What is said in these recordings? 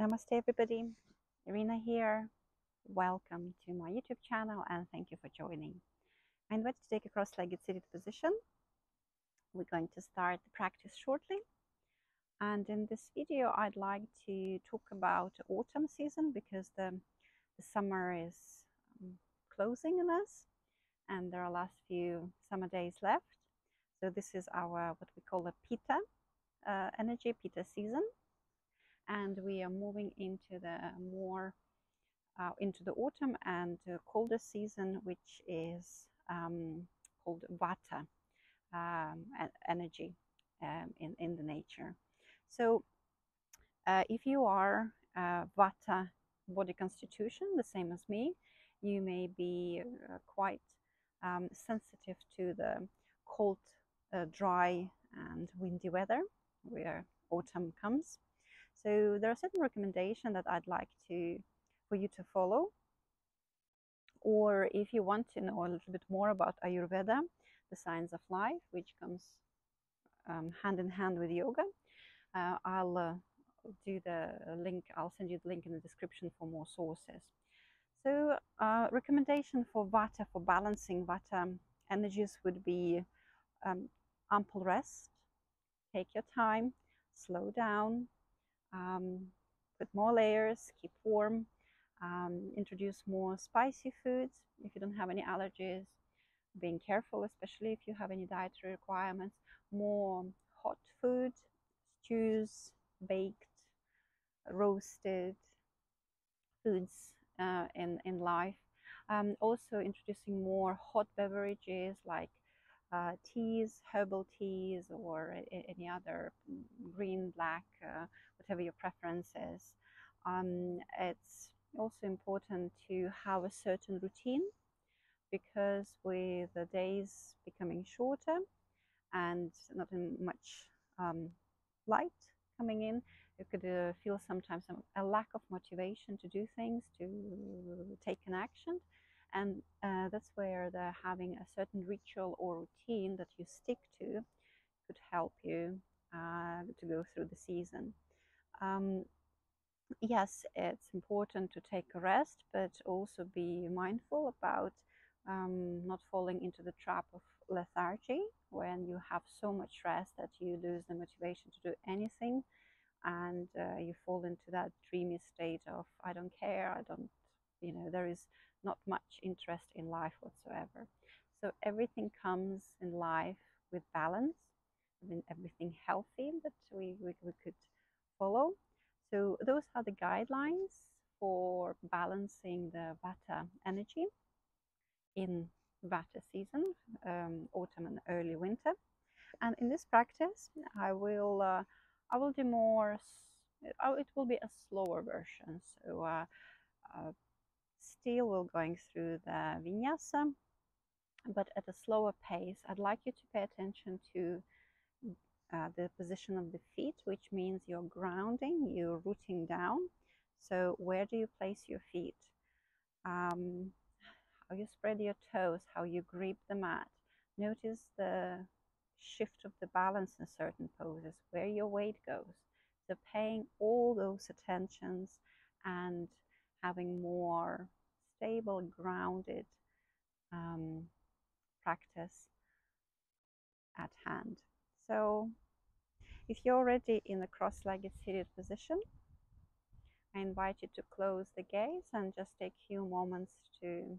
Namaste everybody, Irina here. Welcome to my YouTube channel and thank you for joining. I invite you to take a cross-legged seated position. We're going to start the practice shortly. And in this video, I'd like to talk about autumn season because the summer is closing on us and there are last few summer days left. So this is our, what we call a Pitta energy, Pitta season. And we are moving into the more into the autumn and colder season, which is called Vata energy in the nature. So if you are Vata body constitution, the same as me, you may be quite sensitive to the cold, dry and windy weather where autumn comes. So there are certain recommendations that I'd like for you to follow. Or if you want to know a little bit more about Ayurveda, the science of life, which comes hand in hand with yoga, I'll do the link. I'll send you the link in the description for more sources. So recommendation for Vata, for balancing Vata energies would be ample rest, take your time, slow down, put more layers, keep warm, introduce more spicy foods if you don't have any allergies, being careful, especially if you have any dietary requirements, more hot food, stews, baked, roasted foods in life. Also introducing more hot beverages like teas, herbal teas, or any other green, black, whatever your preference is. It's also important to have a certain routine because with the days becoming shorter and not much light coming in, you could feel sometimes a lack of motivation to do things, to take an action. And that's where having a certain ritual or routine that you stick to could help you to go through the season. Yes, it's important to take a rest, but also be mindful about not falling into the trap of lethargy when you have so much rest that you lose the motivation to do anything and you fall into that dreamy state of I don't care, I don't, there is not much interest in life whatsoever. So everything comes in life with balance, everything healthy that we could follow. So those are the guidelines for balancing the Vata energy in Vata season, autumn and early winter. And in this practice, I will do more. It will be a slower version. So still we're going through the vinyasa, but at a slower pace. I'd like you to pay attention to the position of the feet, which means you're grounding, you're rooting down. So where do you place your feet? How you spread your toes, how you grip the mat. Notice the shift of the balance in certain poses, where your weight goes. So paying all those attentions and having more stable, grounded practice at hand. So if you're already in the cross-legged seated position, I invite you to close the gaze and just take a few moments to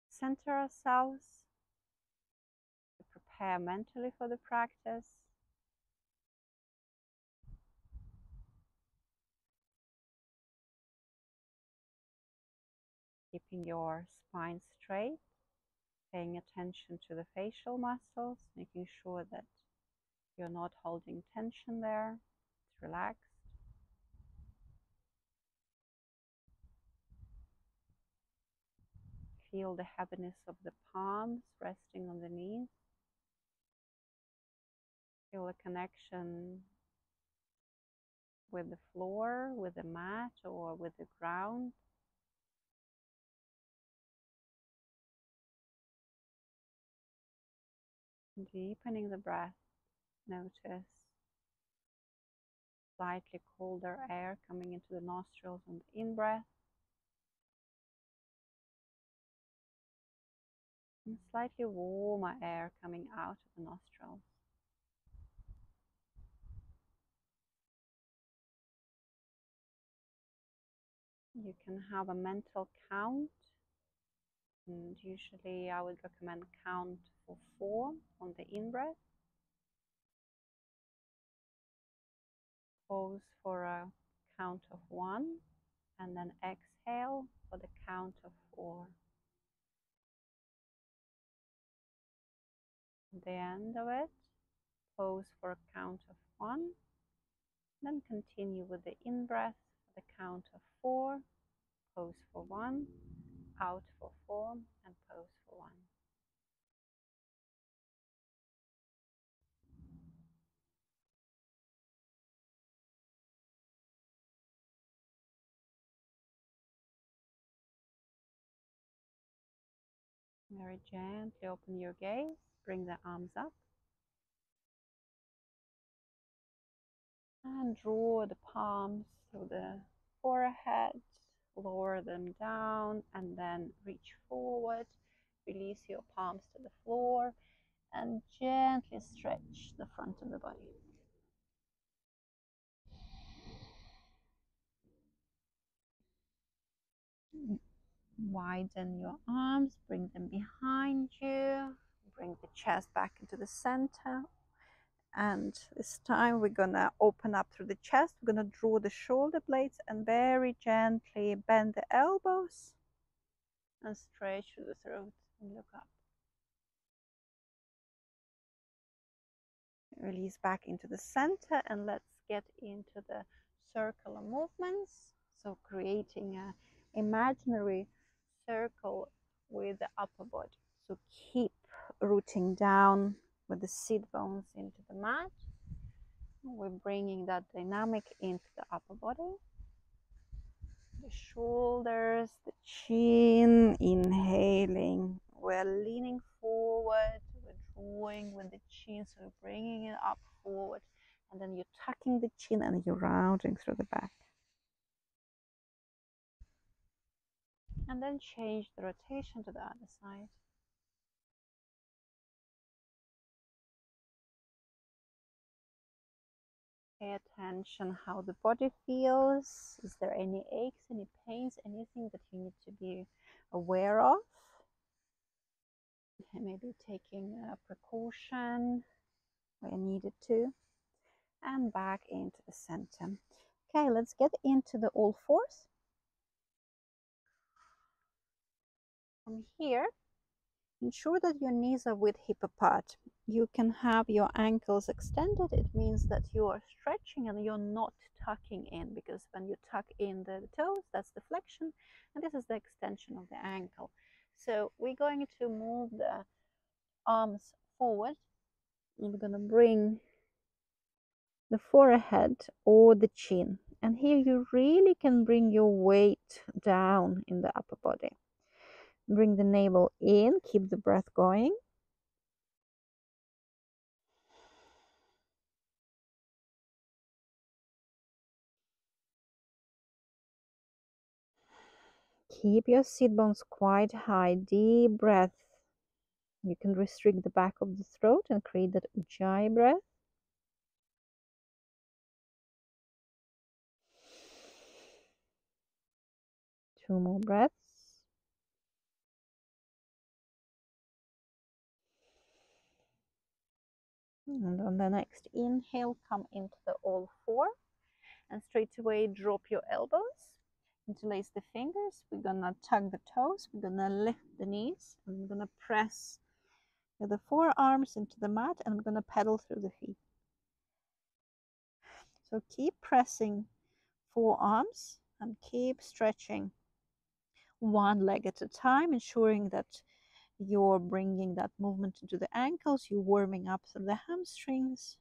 center ourselves, to prepare mentally for the practice. Keeping your spine straight, paying attention to the facial muscles, making sure that you're not holding tension there. It's relaxed. Feel the heaviness of the palms resting on the knees. Feel a connection with the floor, with the mat, or with the ground. Deepening the breath, notice Slightly colder air coming into the nostrils on the in-breath, and slightly warmer air coming out of the nostrils. You can have a mental count, and usually I would recommend count for 4 on the in-breath. Pause for a count of 1, and then exhale for the count of 4. At the end of it, pause for a count of 1, then continue with the in-breath for the count of 4, pause for 1, out for 4, and pause for 1. Very gently open your gaze, bring the arms up, and draw the palms through the forehead, lower them down, and then reach forward. Release your palms to the floor and gently stretch the front of the body. Widen your arms, bring them behind you, bring the chest back into the center. And this time we're gonna open up through the chest. We're gonna draw the shoulder blades and very gently bend the elbows and stretch through the throat and look up. Release back into the center, and let's get into the circular movements. So creating an imaginary circle with the upper body. So keep rooting down with the sit bones into the mat. We're bringing that dynamic into the upper body. The shoulders, the chin, inhaling. We're leaning forward, we're drawing with the chin, so we're bringing it up forward. And then you're tucking the chin and you're rounding through the back. And then change the rotation to the other side. Pay attention how the body feels. Is there any aches, any pains, anything that you need to be aware of? Maybe taking a precaution where needed to. And back into the center. Okay, let's get into the all fours. From here, ensure that your knees are width hip apart. You can have your ankles extended. It means that you are stretching and you're not tucking in, because when you tuck in the toes, that's the flexion, and this is the extension of the ankle. So we're going to move the arms forward, and we're going to bring the forehead or the chin. And here you really can bring your weight down in the upper body. Bring the navel in, keep the breath going. Keep your sit bones quite high, deep breath. You can restrict the back of the throat and create that ujjayi breath. Two more breaths. And on the next inhale, come into the all four, and straight away drop your elbows, interlace the fingers. We're gonna tug the toes, we're gonna lift the knees, and we're gonna press with the forearms into the mat, and we're gonna pedal through the feet. So keep pressing forearms and keep stretching one leg at a time, ensuring that you're bringing that movement into the ankles, you're warming up through the hamstrings.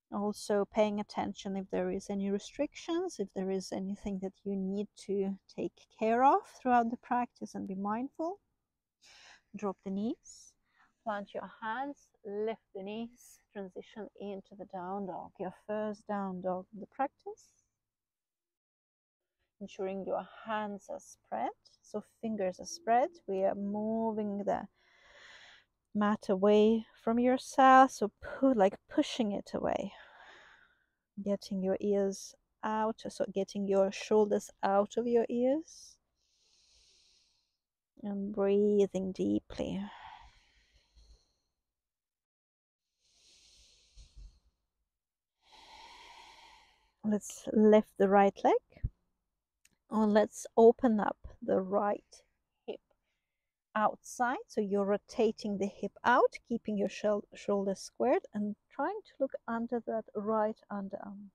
Also paying attention if there is any restrictions, if there is anything that you need to take care of throughout the practice, and be mindful. Drop the knees, Plant your hands, lift the knees, transition into the down dog, your first down dog in the practice. Ensuring your hands are spread, so fingers are spread. We are moving the mat away from yourself, so like pushing it away. Getting your ears out, so getting your shoulders out of your ears. And breathing deeply. Let's lift the right leg. Or let's open up the right hip outside. So you're rotating the hip out, keeping your shoulders squared and trying to look under that right underarm.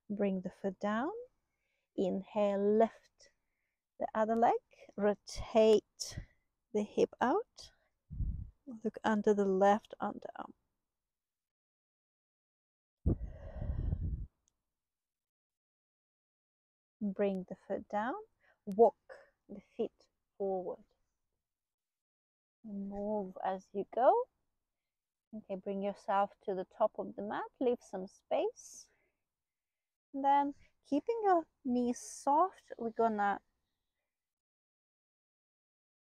Bring the foot down. Inhale, lift the other leg. Rotate the hip out. Look under the left underarm. Bring the foot down. Walk the feet forward. Move as you go. Okay, bring yourself to the top of the mat. Leave some space. And then, keeping your knees soft, we're gonna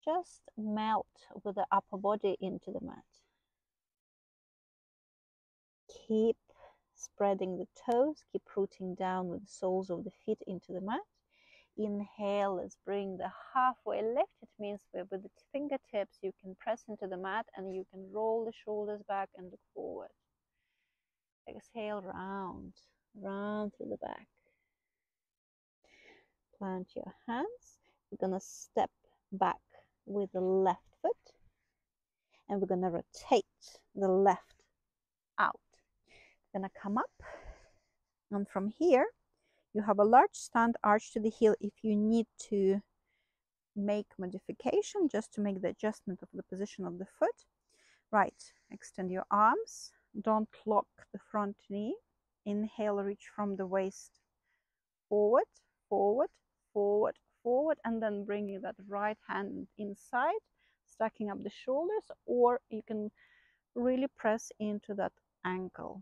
just melt with the upper body into the mat. Keep spreading the toes. Keep rooting down with the soles of the feet into the mat. Inhale, let's bring the halfway lift. It means with the fingertips you can press into the mat and you can roll the shoulders back and look forward. Exhale, round through the back. Plant your hands. We're gonna step back with the left foot and we're gonna rotate the left out. We're gonna come up, and from here you have a large stand, arch to the heel. If you need to make modification just to make the adjustment of the position of the foot, right, extend your arms, don't lock the front knee. Inhale, reach from the waist forward, forward, forward, forward, and then bringing that right hand inside, stacking up the shoulders, or you can really press into that ankle.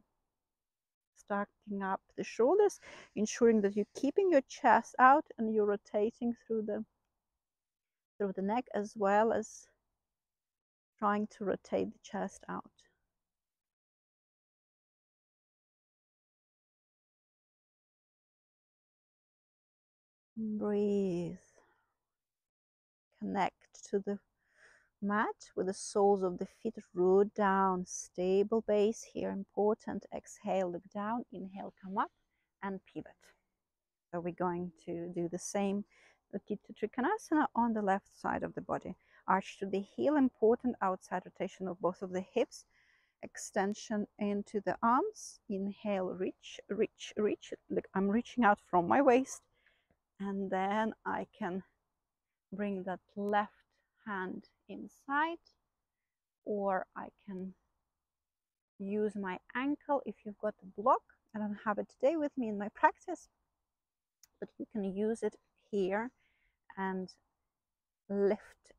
Stacking up the shoulders, ensuring that you're keeping your chest out and you're rotating through the neck, as well as trying to rotate the chest out. Breathe. Connect to the mat with the soles of the feet. Root down. Stable base here, important. Exhale, look down. Inhale, come up and pivot. So we're going to do the same Utthita Trikonasana on the left side of the body. Arch to the heel, important. Outside rotation of both of the hips. Extension into the arms. Inhale, reach, reach, reach. Look, I'm reaching out from my waist, and then I can bring that left hand inside, or I can use my ankle if you've got a block. I don't have it today with me in my practice, but you can use it here and lift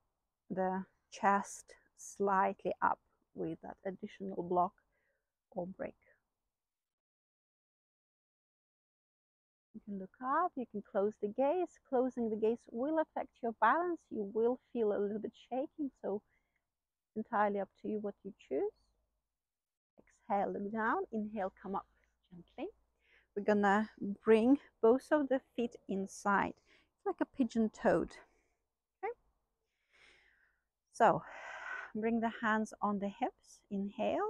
the chest slightly up with that additional block or break. You can look up, you can close the gaze. Closing the gaze will affect your balance. You will feel a little bit shaking, so it's entirely up to you what you choose. Exhale, look down. Inhale, come up gently. We're gonna bring both of the feet inside. It's like a pigeon-toed. Okay? So, bring the hands on the hips. Inhale.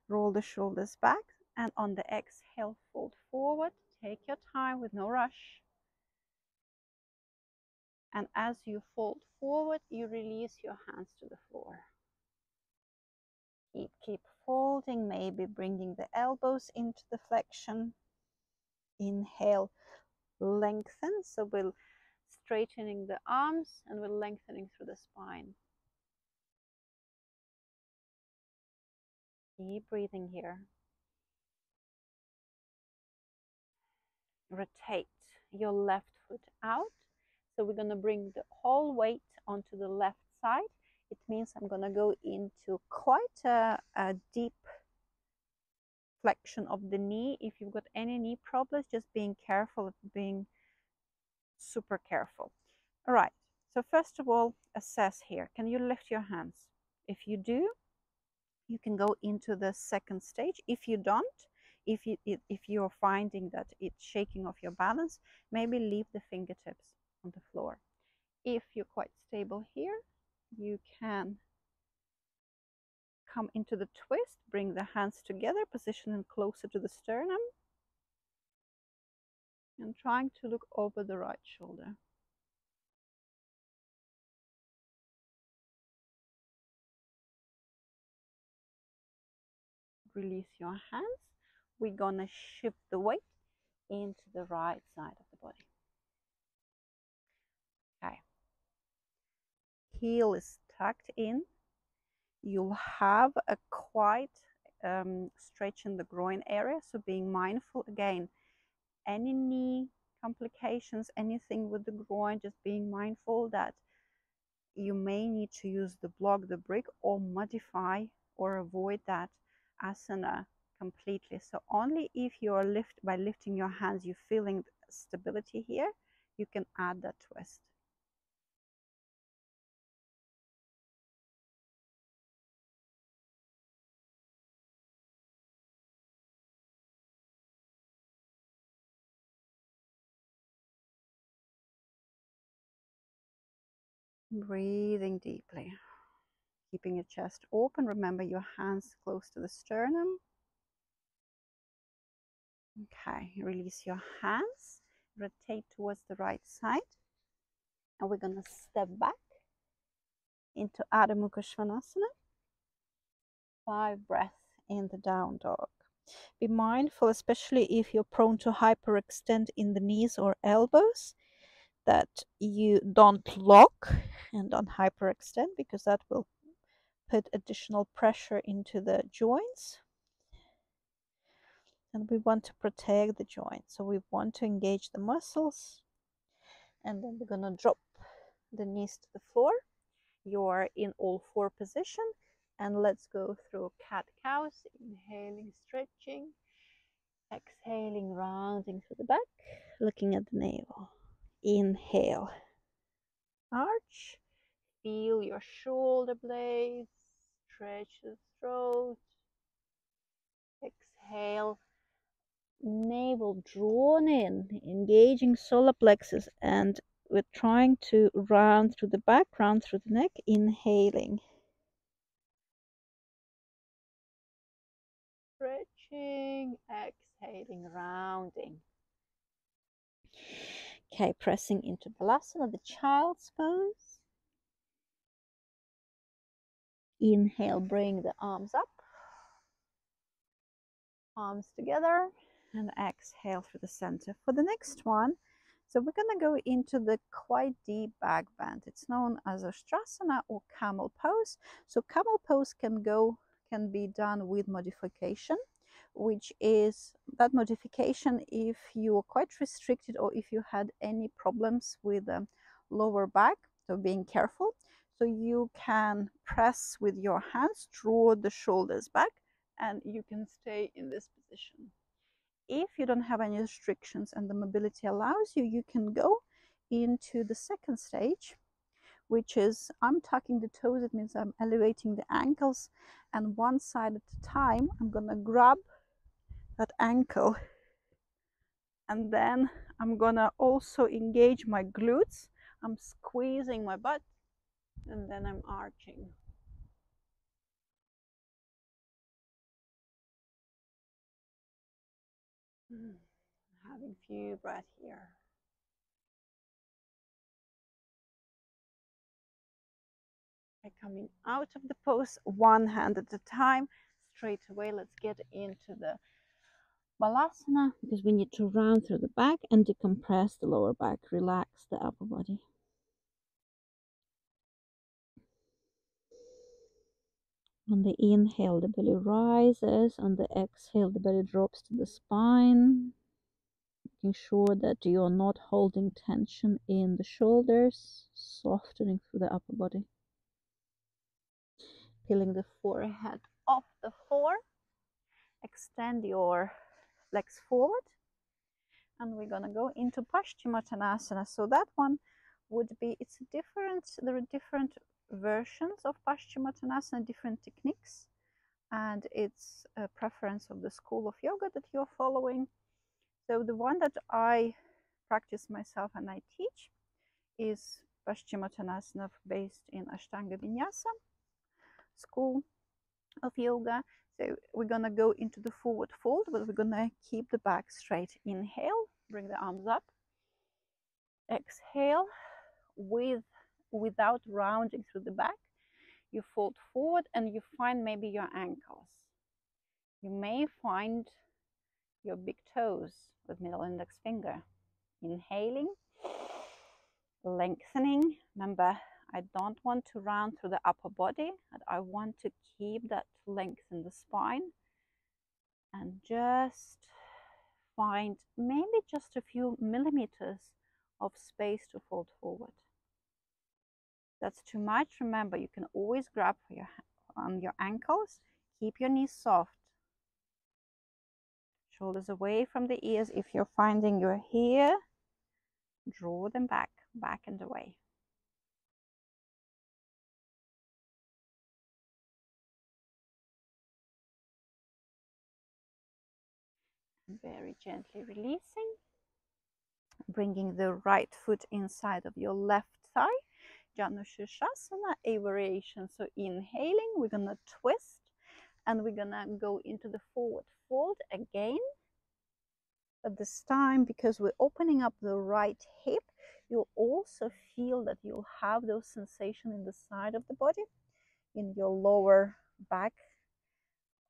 Roll the shoulders back. And on the exhale, fold forward. Take your time with no rush. And as you fold forward, you release your hands to the floor. Keep folding, maybe bringing the elbows into the flexion. Inhale, lengthen. So we're straightening the arms and we're lengthening through the spine. Keep breathing here. Rotate your left foot out. So we're going to bring the whole weight onto the left side. It means I'm going to go into quite a deep flexion of the knee. If you've got any knee problems, just being careful, being super careful. All right, so first of all, assess here. Can you lift your hands? If you do, you can go into the second stage. If you don't, if you're finding that it's shaking off your balance, maybe leave the fingertips on the floor. If you're quite stable here, you can come into the twist, bring the hands together, position them closer to the sternum, and trying to look over the right shoulder. Release your hands. We're gonna shift the weight into the right side of the body. Okay. Heel is tucked in. You'll have a quite stretch in the groin area, so being mindful again, any knee complications, anything with the groin, just being mindful that you may need to use the block, the brick, or modify or avoid that asana completely. So only if you are by lifting your hands, you're feeling stability here, you can add that twist. Breathing deeply, keeping your chest open. Remember your hands close to the sternum. Okay, release your hands, rotate towards the right side, and we're going to step back into Adho Mukha Svanasana. 5 breaths in the down dog. Be mindful, especially if you're prone to hyperextend in the knees or elbows, that you don't lock and don't hyperextend, because that will put additional pressure into the joints. And we want to protect the joints, so we want to engage the muscles. And then we're going to drop the knees to the floor. You're in all 4 position, and let's go through cat-cows. Inhaling, stretching, exhaling, rounding through the back, looking at the navel. Inhale, arch, feel your shoulder blades, stretch the throat. Exhale, navel drawn in, engaging solar plexus, and we're trying to round through the back, round through the neck. Inhaling, stretching, exhaling, rounding. Okay, pressing into Balasana, the child's pose. Inhale, bring the arms up, arms together, and exhale through the center. For the next one, so we're going to go into the quite deep back bend. It's known as Ustrasana or camel pose. So camel pose can be done with modification, which is that modification if you are quite restricted or if you had any problems with the lower back, so being careful. So you can press with your hands, draw the shoulders back, and you can stay in this position. If you don't have any restrictions and the mobility allows you, you can go into the second stage, which is I'm tucking the toes. It means I'm elevating the ankles, and one side at a time, I'm gonna grab that ankle, and then I'm gonna also engage my glutes. I'm squeezing my butt, and then I'm arching. Having a few breaths here. Coming out of the pose, one hand at a time. Straight away, let's get into the Balasana, because we need to round through the back and decompress the lower back, relax the upper body. On the inhale, the belly rises. On the exhale, the belly drops to the spine. making sure that you're not holding tension in the shoulders, softening through the upper body. Peeling the forehead off the floor. Extend your legs forward. And we're going to go into Paschimottanasana. So that one would be, there are different versions of Paschimottanasana, different techniques. And it's a preference of the school of yoga that you're following. So the one that I practice myself and I teach is Paschimottanasana based in Ashtanga Vinyasa school of yoga. So we're gonna go into the forward fold, but we're gonna keep the back straight. Inhale, bring the arms up. Exhale, without rounding through the back, you fold forward and you find maybe your ankles. You may find your big toes with middle index finger. Inhaling, lengthening. Remember, I don't want to round through the upper body, and I want to keep that length in the spine. And just find maybe just a few millimeters of space to fold forward. That's too much. Remember, you can always grab on your ankles. Keep your knees soft. Shoulders away from the ears. If you're finding you're here, draw them back and away. Very gently releasing. Bringing the right foot inside of your left thigh. Janushirshasana, a variation. So inhaling, we're going to twist and we're going to go into the forward fold again. But this time, because we're opening up the right hip, you'll also feel that you'll have those sensations in the side of the body, in your lower back.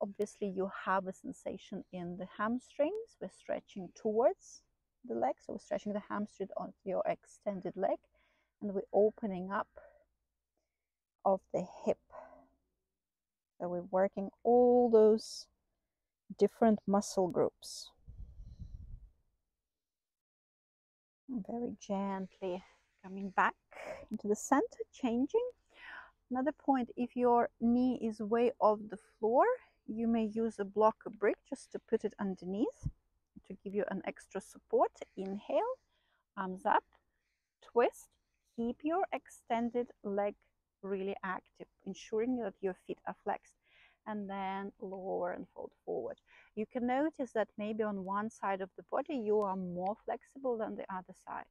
Obviously, you have a sensation in the hamstrings. We're stretching towards the leg, so we're stretching the hamstring on your extended leg, and we're opening up of the hip. So we're working all those different muscle groups. Very gently coming back into the center, changing. Another point, if your knee is way off the floor, you may use a block of brick just to put it underneath to give you an extra support. Inhale, arms up, twist, keep your extended leg really active, ensuring that your feet are flexed, and then lower and fold forward. You can notice that maybe on one side of the body you are more flexible than the other side.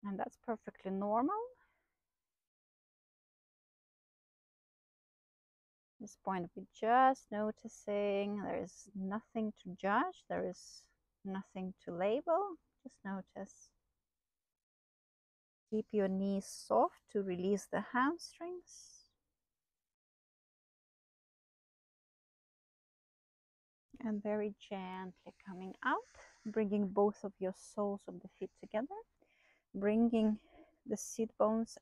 And that's perfectly normal. At this point, we're just noticing there is nothing to judge, there is nothing to label, just notice. Keep your knees soft to release the hamstrings. And very gently coming out, bringing both of your soles of the feet together, bringing the sit bones,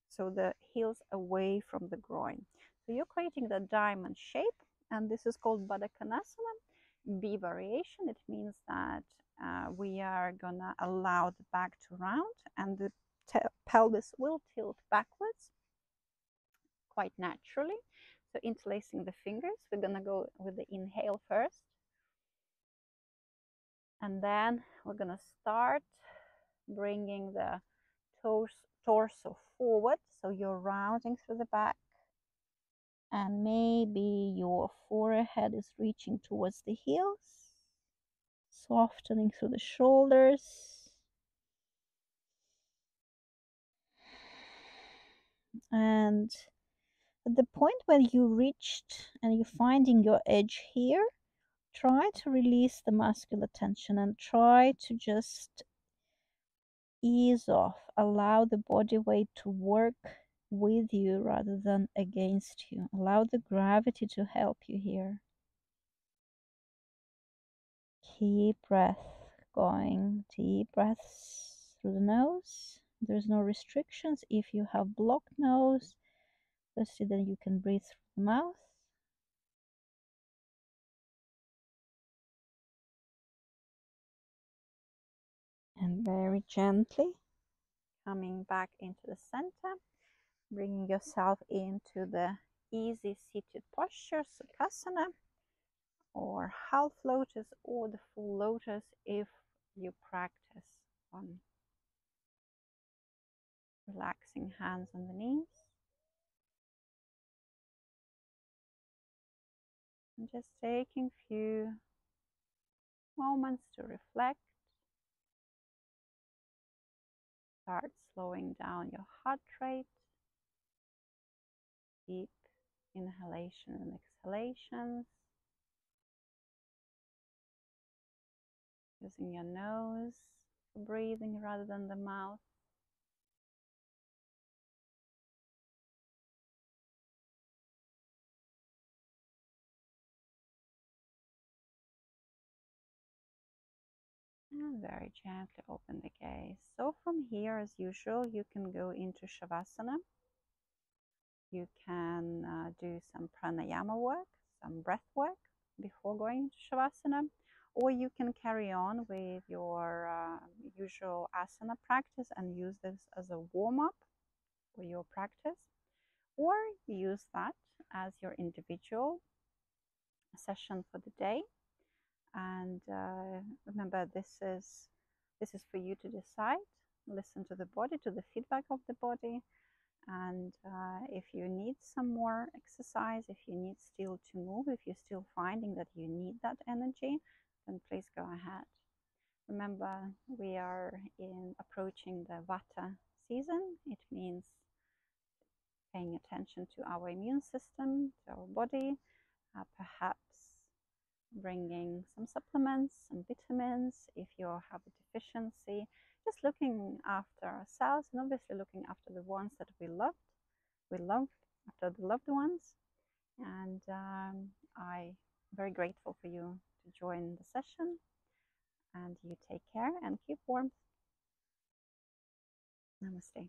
so the heels away from the groin. So you're creating the diamond shape, and this is called Baddha Konasana, B variation. It means that we are gonna allow the back to round and the pelvis will tilt backwards quite naturally. So interlacing the fingers, we're gonna go with the inhale first. And then we're gonna start bringing the torso forward. So you're rounding through the back. And maybe your forehead is reaching towards the heels. Softening through the shoulders. And at the point where you reached and you're finding your edge here, try to release the muscular tension and try to just ease off. Allow the body weight to work with you rather than against you. Allow the gravity to help you here. Keep breath going. Deep breaths through the nose. There's no restrictions. If you have blocked nose, firstly, then you can breathe through the mouth. Very gently coming back into the center, bringing yourself into the easy seated posture, Sukhasana, or half lotus, or the full lotus if you practice on relaxing hands on the knees. And just taking a few moments to reflect. Start slowing down your heart rate. Deep inhalation and exhalations. Using your nose for breathing rather than the mouth. And very gently open the gaze. So from here, as usual, you can go into Shavasana. You can do some pranayama work, some breath work before going to Shavasana, or you can carry on with your usual asana practice and use this as a warm-up for your practice, or use that as your individual session for the day. And remember, this is for you to decide. Listen to the body, to the feedback of the body. And if you need some more exercise, if you need still to move, if you're still finding that you need that energy, then please go ahead. Remember, we are approaching the Vata season. It means paying attention to our immune system, to our body, perhaps bringing some supplements, some vitamins if you have a deficiency, just looking after ourselves and obviously looking after the ones that we love after the loved ones. And I'm very grateful for you to join the session, and you take care and keep warm. Namaste.